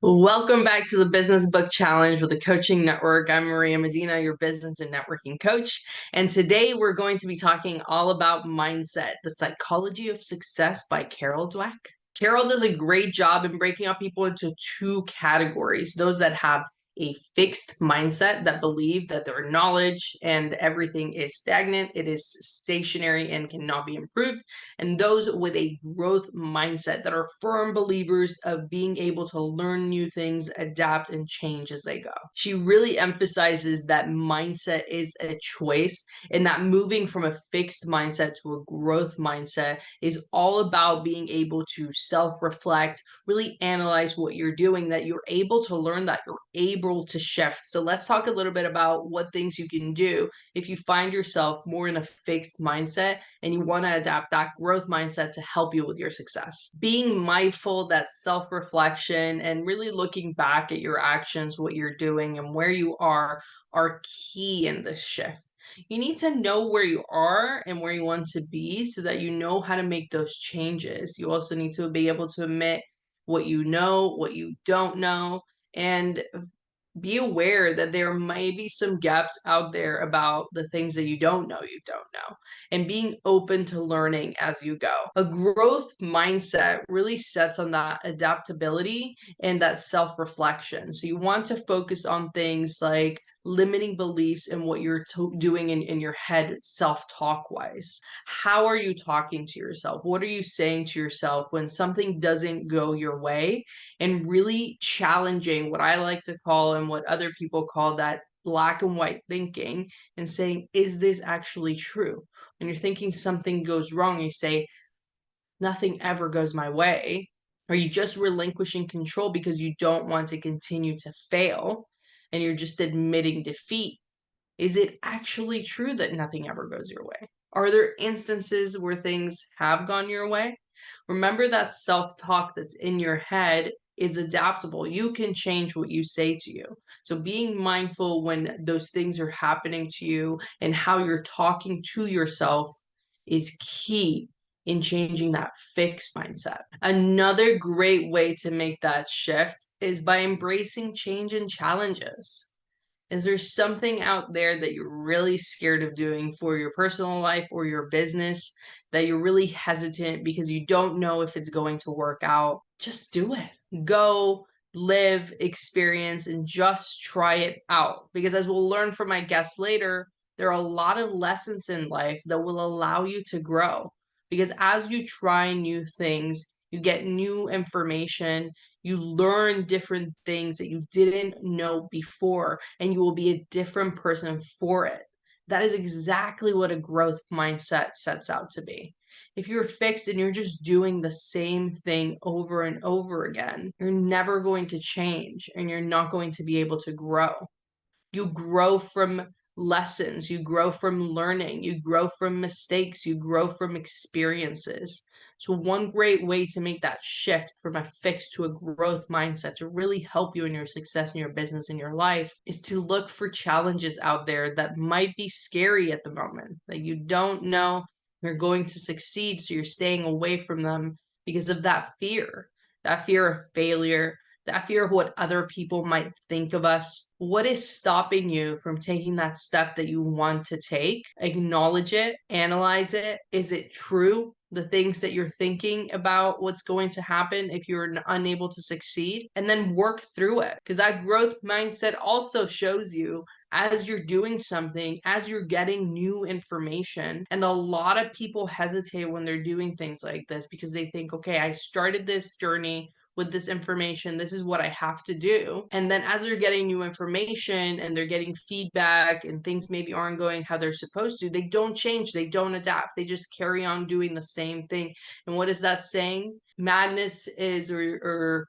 Welcome back to the Business Book Challenge with the Coaching Network. I'm Maria Medina, your business and networking coach. And today we're going to be talking all about mindset, the psychology of success by Dweck. Carol does a great job in breaking up people into two categories: those that have a fixed mindset that believe that their knowledge and everything is stagnant, it is stationary and cannot be improved, and those with a growth mindset that are firm believers of being able to learn new things, adapt, and change as they go. She really emphasizes that mindset is a choice, and that moving from a fixed mindset to a growth mindset is all about being able to self-reflect, really analyze what you're doing, that you're able to learn, that you're able to shift. So let's talk a little bit about what things you can do if you find yourself more in a fixed mindset and you want to adapt that growth mindset to help you with your success. Being mindful, that self-reflection, and really looking back at your actions, what you're doing, and where you are key in this shift. You need to know where you are and where you want to be so that you know how to make those changes. You also need to be able to admit what you know, what you don't know, and be aware that there may be some gaps out there about the things that you don't know, and being open to learning as you go. A growth mindset really sets on that adaptability and that self-reflection. So you want to focus on things like limiting beliefs and what you're doing in your head self-talk wise. How are you talking to yourself? What are you saying to yourself when something doesn't go your way? And really challenging what I like to call and what other people call that black and white thinking, and saying, is this actually true? When you're thinking something goes wrong, you say, nothing ever goes my way. Are you just relinquishing control because you don't want to continue to fail and you're just admitting defeat? Is it actually true that nothing ever goes your way? Are there instances where things have gone your way? Remember that self-talk that's in your head is adaptable. You can change what you say to you. So being mindful when those things are happening to you and how you're talking to yourself is key in changing that fixed mindset. Another great way to make that shift is by embracing change and challenges. Is there something out there that you're really scared of doing for your personal life or your business, that you're really hesitant because you don't know if it's going to work out? Just do it. Go, live, experience, and just try it out. Because as we'll learn from my guests later, there are a lot of lessons in life that will allow you to grow. Because as you try new things, you get new information, you learn different things that you didn't know before, and you will be a different person for it. That is exactly what a growth mindset sets out to be. If you're fixed and you're just doing the same thing over and over again, you're never going to change and you're not going to be able to grow. You grow from lessons, you grow from learning, you grow from mistakes, you grow from experiences. So one great way to make that shift from a fixed to a growth mindset to really help you in your success in your business, in your life, is to look for challenges out there that might be scary at the moment, that you don't know you're going to succeed. So you're staying away from them because of that fear of failure, that fear of what other people might think of us. What is stopping you from taking that step that you want to take? Acknowledge it, analyze it. Is it true? The things that you're thinking about what's going to happen if you're unable to succeed, and then work through it. Because that growth mindset also shows you as you're doing something, as you're getting new information. And a lot of people hesitate when they're doing things like this because they think, okay, I started this journey with this information. This is what I have to do. And then as they're getting new information and they're getting feedback and things maybe aren't going how they're supposed to, they don't change, they don't adapt, they just carry on doing the same thing. And what is that saying? Madness is, or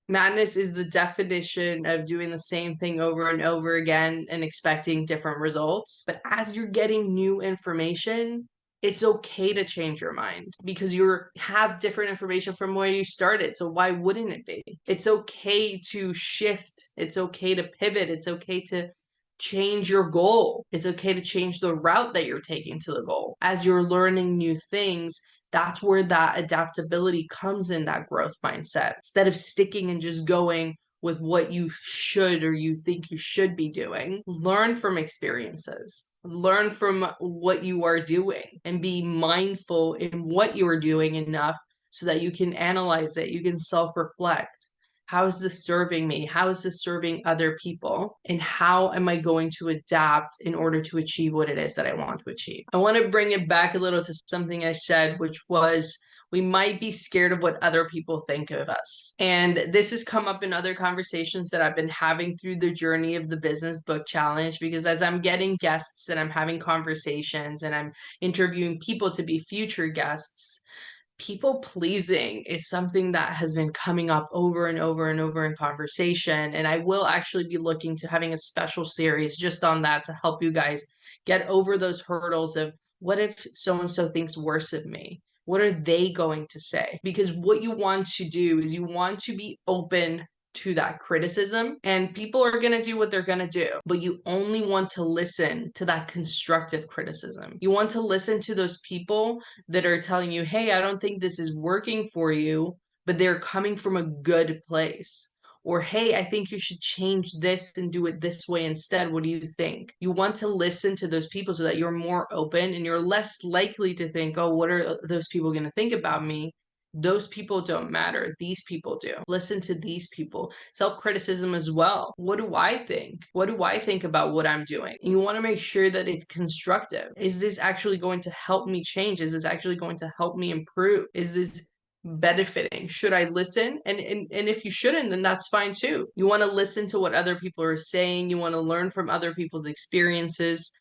madness is the definition of doing the same thing over and over again and expecting different results. But as you're getting new information, it's okay to change your mind because you have different information from where you started. So why wouldn't it be? It's okay to shift. It's okay to pivot. It's okay to change your goal. It's okay to change the route that you're taking to the goal. As you're learning new things, That's where that adaptability comes in, that growth mindset. Instead of sticking and just going with what you should or you think you should be doing, learn from experiences. Learn from what you are doing and be mindful in what you are doing enough so that you can analyze it, you can self-reflect. How is this serving me? How is this serving other people? And how am I going to adapt in order to achieve what it is that I want to achieve? I want to bring it back a little to something I said, which was we might be scared of what other people think of us. And this has come up in other conversations that I've been having through the journey of the Business Book Challenge, because as I'm getting guests and I'm having conversations and I'm interviewing people to be future guests, people pleasing is something that has been coming up over and over and over in conversation. And I will actually be looking to having a special series just on that to help you guys get over those hurdles of what if so-and-so thinks worse of me? What are they going to say? Because what you want to do is you want to be open to that criticism, and people are going to do what they're going to do, but you only want to listen to that constructive criticism. You want to listen to those people that are telling you, hey, I don't think this is working for you, but they're coming from a good place. Or, hey, I think you should change this and do it this way instead. What do you think? You want to listen to those people so that you're more open and you're less likely to think, oh, what are those people going to think about me? Those people don't matter. These people do. Listen to these people. Self-criticism as well. What do I think? What do I think about what I'm doing? And you want to make sure that it's constructive. Is this actually going to help me change? Is this actually going to help me improve? Is this benefiting? Should I listen? And if you shouldn't, then that's fine too. You want to listen to what other people are saying. You want to learn from other people's experiences,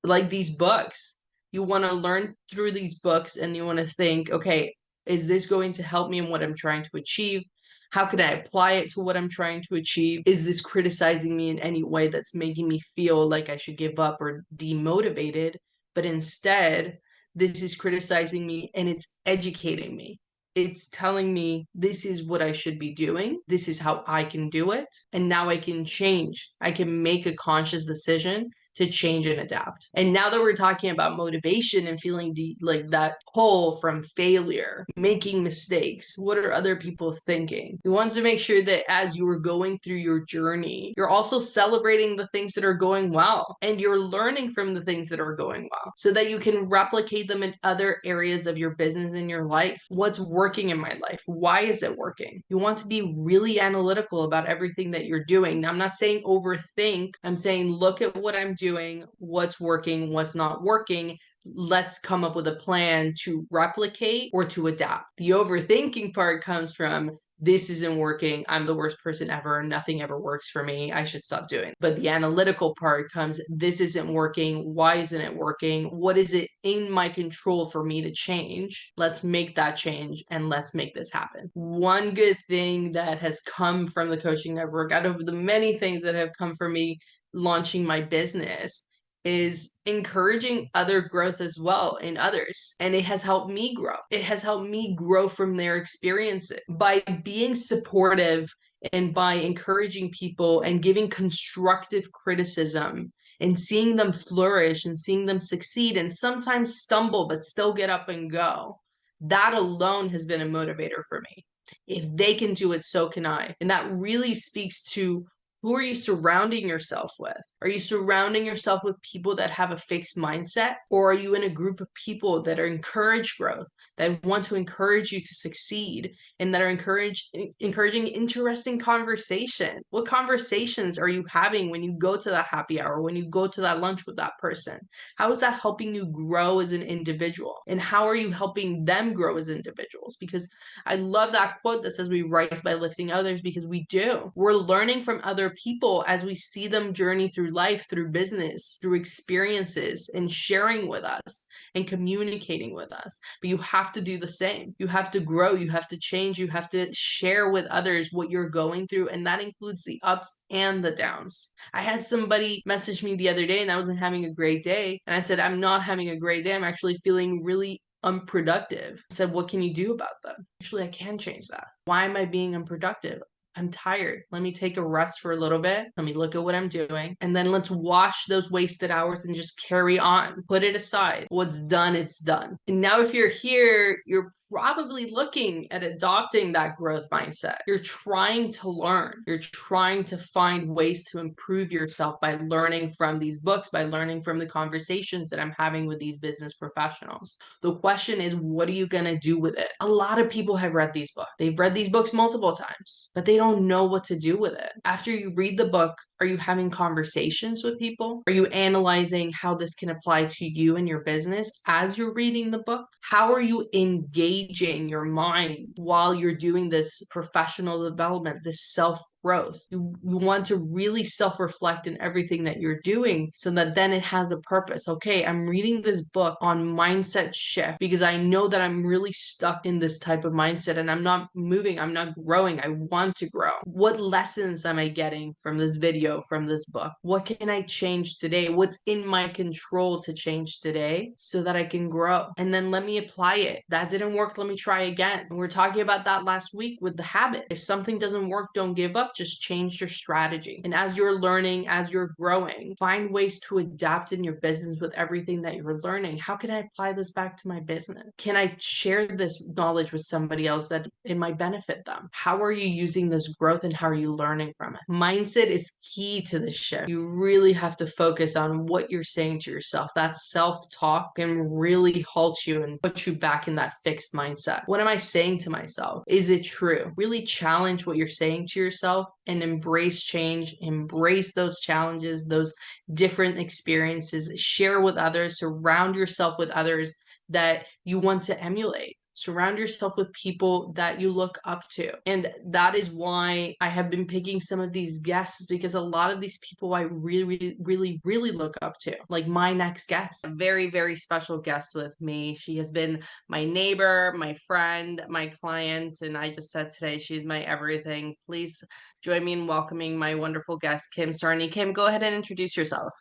like these books. You want to learn through these books and you want to think, okay, is this going to help me in what I'm trying to achieve? How can I apply it to what I'm trying to achieve? Is this criticizing me in any way that's making me feel like I should give up or demotivated? But instead, this is criticizing me and it's educating me. It's telling me this is what I should be doing. This is how I can do it. And now I can change. I can make a conscious decision to change and adapt. And now that we're talking about motivation and feeling like that pull from failure, making mistakes, what are other people thinking? You want to make sure that as you are going through your journey, you're also celebrating the things that are going well and you're learning from the things that are going well so that you can replicate them in other areas of your business and your life. What's working in my life? Why is it working? You want to be really analytical about everything that you're doing. Now, I'm not saying overthink. I'm saying look at what I'm doing, what's working, what's not working. Let's come up with a plan to replicate or to adapt. The overthinking part comes from this isn't working. I'm the worst person ever. Nothing ever works for me. I should stop doing it. But the analytical part comes, this isn't working. Why isn't it working? What is it in my control for me to change? Let's make that change and let's make this happen. One good thing that has come from the coaching network, out of the many things that have come from me launching my business, is encouraging other growth as well in others. And it has helped me grow. It has helped me grow from their experiences by being supportive and by encouraging people and giving constructive criticism and seeing them flourish and seeing them succeed and sometimes stumble, but still get up and go. That alone has been a motivator for me. If they can do it, so can I. And that really speaks to who are you surrounding yourself with? Are you surrounding yourself with people that have a fixed mindset? Or are you in a group of people that are encourage growth, that want to encourage you to succeed, and that are encouraging interesting conversation? What conversations are you having when you go to that happy hour, when you go to that lunch with that person? How is that helping you grow as an individual? And how are you helping them grow as individuals? Because I love that quote that says we rise by lifting others, because we do. We're learning from other people as we see them journey through life, through business, through experiences, and sharing with us and communicating with us. But you have to do the same. You have to grow, you have to change, you have to share with others what you're going through, and that includes the ups and the downs. I had somebody message me the other day and I wasn't having a great day, and I said, I'm not having a great day. I'm actually feeling really unproductive. I said, what can you do about that? Actually, I can change that. Why am I being unproductive? I'm tired. Let me take a rest for a little bit. Let me look at what I'm doing. And then let's wash those wasted hours and just carry on. Put it aside. What's done, it's done. And now, if you're here, you're probably looking at adopting that growth mindset. You're trying to learn. You're trying to find ways to improve yourself by learning from these books, by learning from the conversations that I'm having with these business professionals. The question is, what are you going to do with it? A lot of people have read these books. They've read these books multiple times, but they don't know what to do with it. After you read the book, are you having conversations with people? Are you analyzing how this can apply to you and your business as you're reading the book? How are you engaging your mind while you're doing this professional development, this self growth? You want to really self-reflect in everything that you're doing so that then it has a purpose. Okay, I'm reading this book on mindset shift because I know that I'm really stuck in this type of mindset and I'm not moving, I'm not growing. I want to grow. What lessons am I getting from this video, from this book? What can I change today? What's in my control to change today so that I can grow? And then let me apply it. That didn't work. Let me try again. And we're talking about that last week with the habit. If something doesn't work, don't give up. Just change your strategy. And as you're learning, as you're growing, find ways to adapt in your business with everything that you're learning. How can I apply this back to my business? Can I share this knowledge with somebody else that it might benefit them? How are you using this growth and how are you learning from it? Mindset is key to this shift. You really have to focus on what you're saying to yourself. That self-talk can really halt you and put you back in that fixed mindset. What am I saying to myself? Is it true? Really challenge what you're saying to yourself and embrace change, embrace those challenges, those different experiences, share with others, surround yourself with others that you want to emulate. Surround yourself with people that you look up to. And that is why I have been picking some of these guests, because a lot of these people I really look up to. Like my next guest, a very, very special guest with me. She has been my neighbor, my friend, my client. And I just said today, she's my everything. Please join me in welcoming my wonderful guest, Kim Sarni. Kim, go ahead and introduce yourself.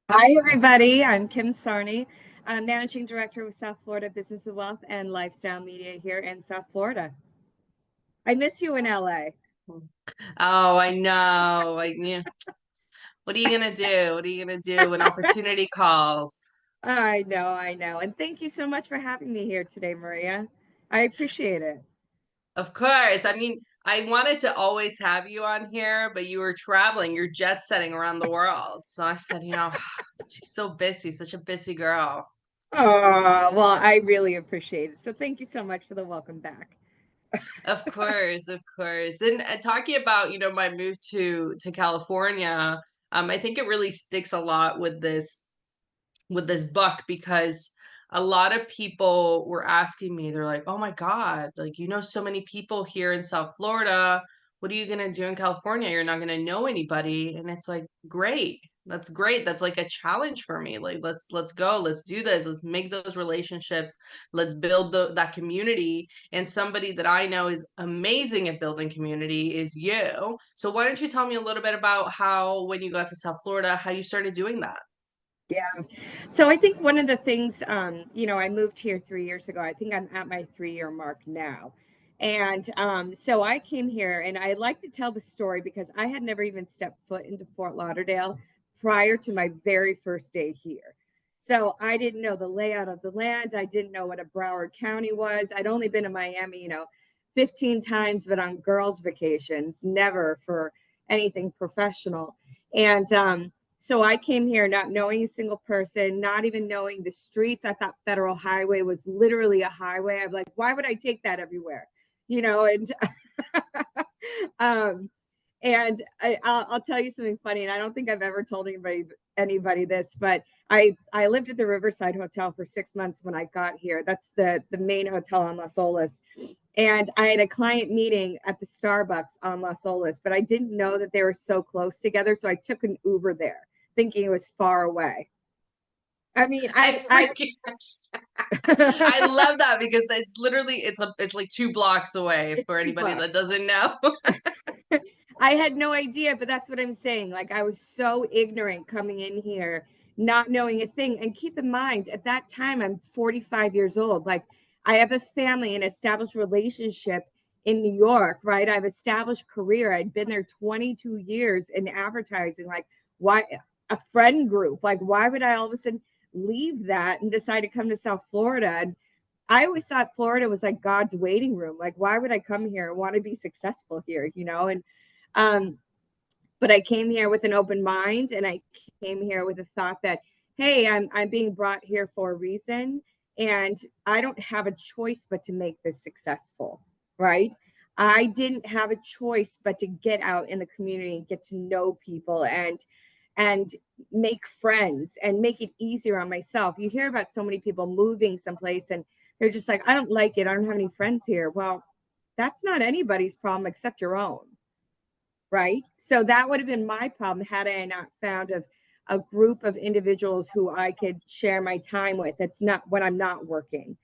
Hi, everybody. I'm Kim Sarni. I'm Managing Director with South Florida Business of Wealth and Lifestyle Media here in South Florida. I miss you in LA. Oh, I know. What are you gonna do? What are you gonna do when opportunity calls? I know. And thank you so much for having me here today, Maria. I appreciate it. Of course. I mean, I wanted to always have you on here, but you were traveling, you're jet setting around the world. So I said, she's so busy, such a busy girl. Oh, well, I really appreciate it. So thank you so much for the welcome back. Of course, of course. And talking about, my move to California, I think it really sticks a lot with this book, because a lot of people were asking me, they're like, oh my God, like, so many people here in South Florida. What are you going to do in California? You're not going to know anybody. And it's like, great. That's great. That's like a challenge for me. Like, let's go. Let's do this. Let's make those relationships. Let's build that community. And somebody that I know is amazing at building community is you. So why don't you tell me a little bit about how, when you got to South Florida, how you started doing that? Yeah. So I think one of the things, I moved here 3 years ago. I think I'm at my 3 year mark now. And so I came here and I like to tell the story because I had never even stepped foot into Fort Lauderdale prior to my very first day here. So I didn't know the layout of the land. I didn't know what a Broward County was. I'd only been to Miami, 15 times, but on girls' vacations, never for anything professional. And so I came here not knowing a single person, not even knowing the streets. I thought Federal Highway was literally a highway. I'm like, why would I take that everywhere? And um, and I'll tell you something funny, and I don't think I've ever told anybody this, but I lived at the Riverside Hotel for 6 months when I got here. That's the main hotel on Las Olas. And I had a client meeting at the Starbucks on Las Olas, but I didn't know that they were so close together. So I took an Uber there, thinking it was far away. I mean, I I love that, because it's literally it's like 2 blocks away for anybody that doesn't know. I had no idea, but that's what I'm saying. Like, I was so ignorant coming in here, not knowing a thing. And keep in mind, at that time, I'm 45 years old. Like, I have a family, an established relationship in New York, right? I've established career. I'd been there 22 years in advertising. Like, why a friend group? Like, why would I all of a sudden leave that and decide to come to South Florida? And I always thought Florida was like God's waiting room. Like, why would I come here and want to be successful here, you know? And um, but I came here with an open mind, and I came here with a thought that, hey, I'm being brought here for a reason, and I don't have a choice but to make this successful, right? I didn't have a choice but to get out in the community and get to know people and make friends and make it easier on myself. You hear about so many people moving someplace and they're just like, I don't like it. I don't have any friends here. Well, that's not anybody's problem except your own, right? So that would have been my problem had I not found a group of individuals who I could share my time with. That's not when I'm not working.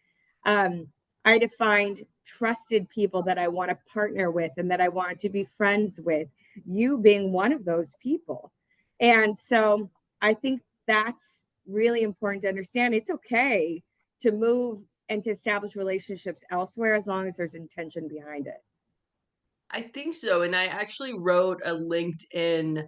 Um, I had to find trusted people that I want to partner with and that I want to be friends with, you being one of those people. And so I think that's really important to understand. It's okay to move and to establish relationships elsewhere as long as there's intention behind it. I think so. And I actually wrote a LinkedIn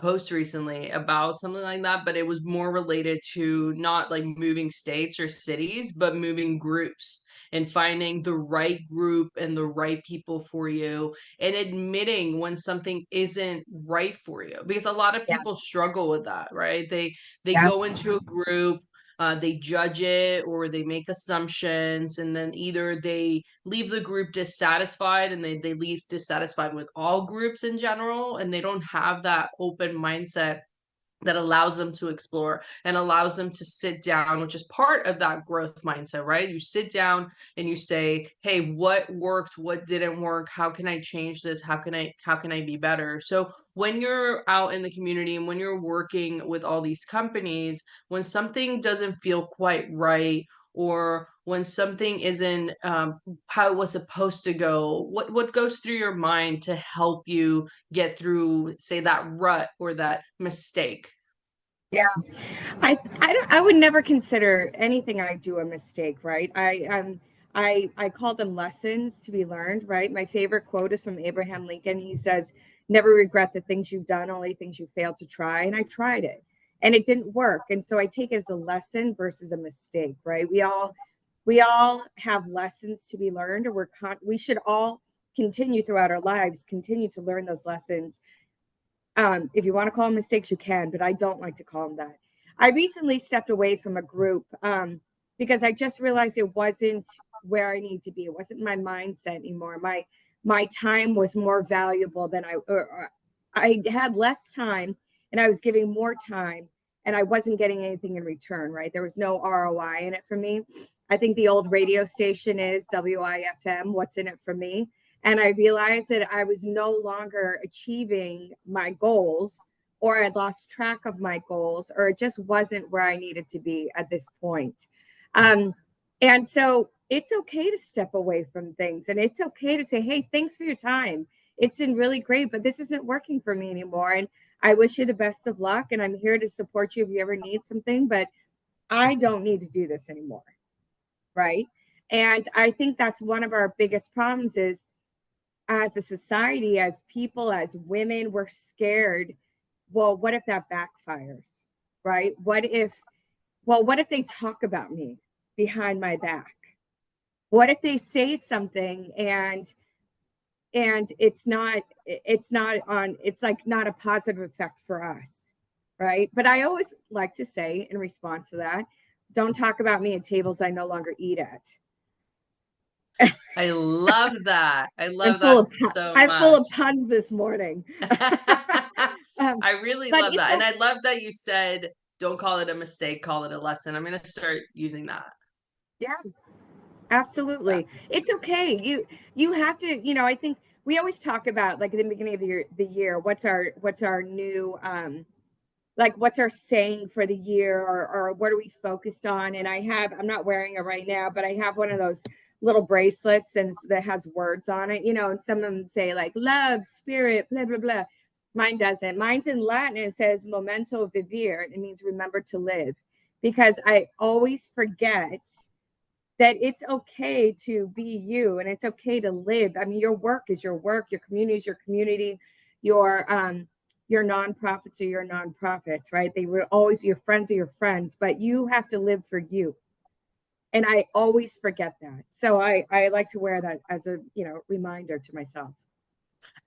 post recently about something like that, but it was more related to not like moving states or cities, but moving groups and finding the right group and the right people for you and admitting when something isn't right for you. Because a lot of Yeah. people struggle with that, right? They Yeah. go into a group, they judge it or they make assumptions, and then either they leave the group dissatisfied and they leave dissatisfied with all groups in general, and they don't have that open mindset that allows them to explore and allows them to sit down, which is part of that growth mindset, right? You sit down and you say, hey, what worked, what didn't work, how can I change this, how can I be better? So when you're out in the community and when you're working with all these companies, when something doesn't feel quite right, or when something isn't how it was supposed to go, what goes through your mind to help you get through, say, that rut or that mistake? Yeah. I would never consider anything I do a mistake, right? I call them lessons to be learned, right? My favorite quote is from Abraham Lincoln. He says, "Never regret the things you've done, only things you failed to try." And I tried it and it didn't work. And so I take it as a lesson versus a mistake, right? We all have lessons to be learned, or we should all continue throughout our lives, continue to learn those lessons. If you want to call them mistakes, you can, but I don't like to call them that. I recently stepped away from a group because I just realized it wasn't where I need to be. It wasn't my mindset anymore. My time was more valuable than I had less time, and I was giving more time, and I wasn't getting anything in return. Right? There was no ROI in it for me. I think the old radio station is WIFM. What's in it for me? And I realized that I was no longer achieving my goals, or I lost track of my goals, or it just wasn't where I needed to be at this point. Um, and so it's okay to step away from things, and it's okay to say, hey, thanks for your time. It's been really great, but this isn't working for me anymore. And I wish you the best of luck. And I'm here to support you if you ever need something, but I don't need to do this anymore. Right. And I think that's one of our biggest problems is, as a society, as people, as women, we're scared. Well, what if that backfires? Right? What if they talk about me behind my back? What if they say something and it's like not a positive effect for us, right? But I always like to say in response to that, don't talk about me at tables I no longer eat at. I love that. I I'm love full that of so I'm full much. of puns this morning. I really But love it's that. And I love that you said, don't call it a mistake, call it a lesson. I'm going to start using that. yeah, Yeah. absolutely. It's okay. You have to, I think we always talk about, like, at the beginning of the year, what's our new like what's our saying for the year, or what are we focused on? And I'm not wearing it right now, but I have one of those little bracelets and that has words on it, and some of them say like love, spirit, blah blah blah. Mine doesn't. Mine's in Latin and it says memento vivere. It means remember to live, because I always forget that it's okay to be you and it's okay to live. I mean, your work is your work, your community is your community, your nonprofits are your nonprofits, right? They were always your friends are your friends, but you have to live for you. And I always forget that. So I like to wear that as a, reminder to myself.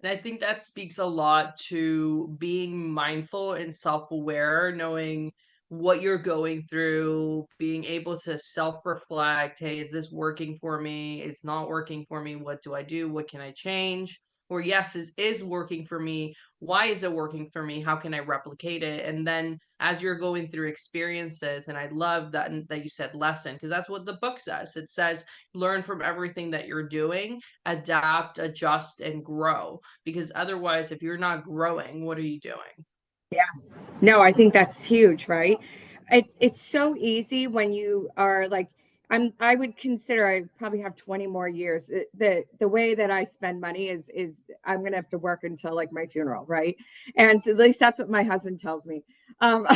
And I think that speaks a lot to being mindful and self-aware, knowing what you're going through, being able to self-reflect, hey, is this working for me? It's not working for me. What do I do? What can I change? Or yes, this is working for me. Why is it working for me? How can I replicate it? And then as you're going through experiences, and I love that you said lesson, because that's what the book says. It says learn from everything that you're doing, adapt, adjust, and grow. Because otherwise, if you're not growing, what are you doing? Yeah. No, I think that's huge, right? It's so easy when you are like I would consider I probably have 20 more years. The way that I spend money is I'm gonna have to work until like my funeral, right? And so at least that's what my husband tells me. Um,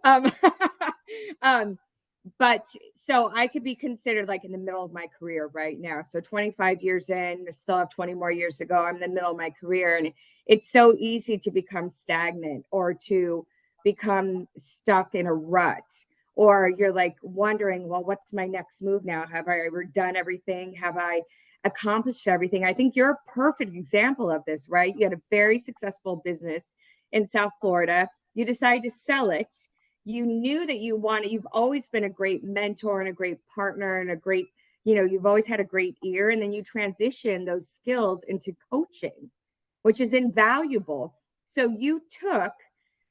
um, um, but so I could be considered like in the middle of my career right now. So 25 years in, I still have 20 more years to go. I'm in the middle of my career, and it's so easy to become stagnant or to become stuck in a rut. Or you're like wondering, well, what's my next move now? Have I ever done everything? Have I accomplished everything? I think you're a perfect example of this, right? You had a very successful business in South Florida. You decided to sell it. You knew that you've always been a great mentor and a great partner and a great, you've always had a great ear. And then you transition those skills into coaching, which is invaluable. So you took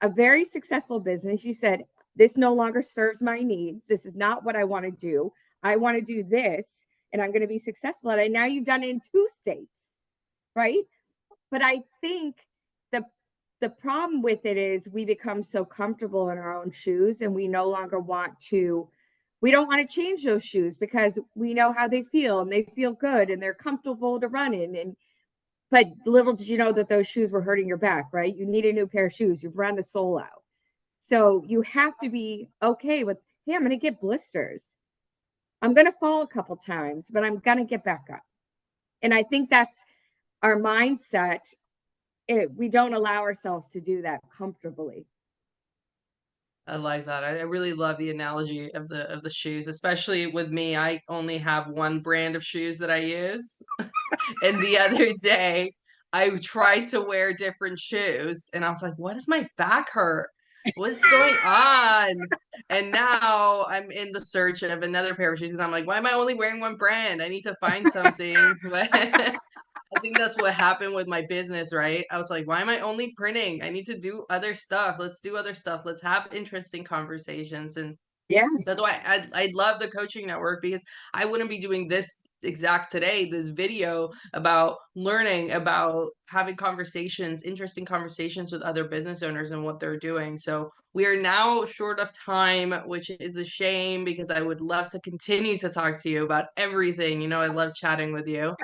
a very successful business. You said, this no longer serves my needs. This is not what I want to do. I want to do this and I'm going to be successful at it. And now you've done it in 2 states, right? But I think the the problem with it is we become so comfortable in our own shoes and we don't want to change those shoes because we know how they feel and they feel good and they're comfortable to run in. And but little did you know that those shoes were hurting your back, right? You need a new pair of shoes. You've run the sole out. So you have to be okay with, hey, I'm going to get blisters. I'm going to fall a couple times, but I'm going to get back up. And I think that's our mindset. We don't allow ourselves to do that comfortably. I like that. I really love the analogy of the shoes, especially with me. I only have one brand of shoes that I use. And the other day, I tried to wear different shoes, and I was like, "Why does my back hurt? What's going on?" And now I'm in the search of another pair of shoes, and I'm like, "Why am I only wearing one brand? I need to find something." But I think that's what happened with my business, right? I was like, why am I only printing? I need to do other stuff. Let's do other stuff. Let's have interesting conversations. And Yeah. that's why I love the coaching network, because I wouldn't be doing this exact today, this video about learning, about having conversations, interesting conversations with other business owners and what they're doing. So we are now short of time, which is a shame because I would love to continue to talk to you about everything. I love chatting with you.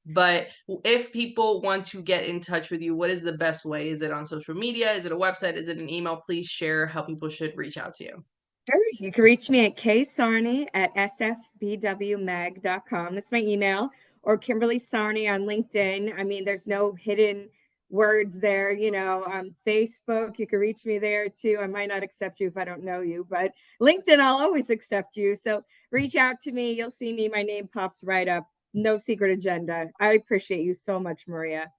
But if people want to get in touch with you, what is the best way? Is it on social media? Is it a website? Is it an email? Please share how people should reach out to you. Sure. You can reach me at ksarni@sfbwmag.com. That's my email. Or Kimberly Sarni on LinkedIn. I mean, there's no hidden words there. Facebook, you can reach me there too. I might not accept you if I don't know you, but LinkedIn, I'll always accept you. So reach out to me. You'll see me. My name pops right up. No secret agenda. I appreciate you so much, Maria.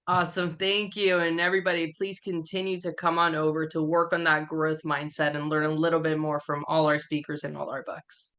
Awesome. Thank you. And everybody, please continue to come on over to work on that growth mindset and learn a little bit more from all our speakers and all our books.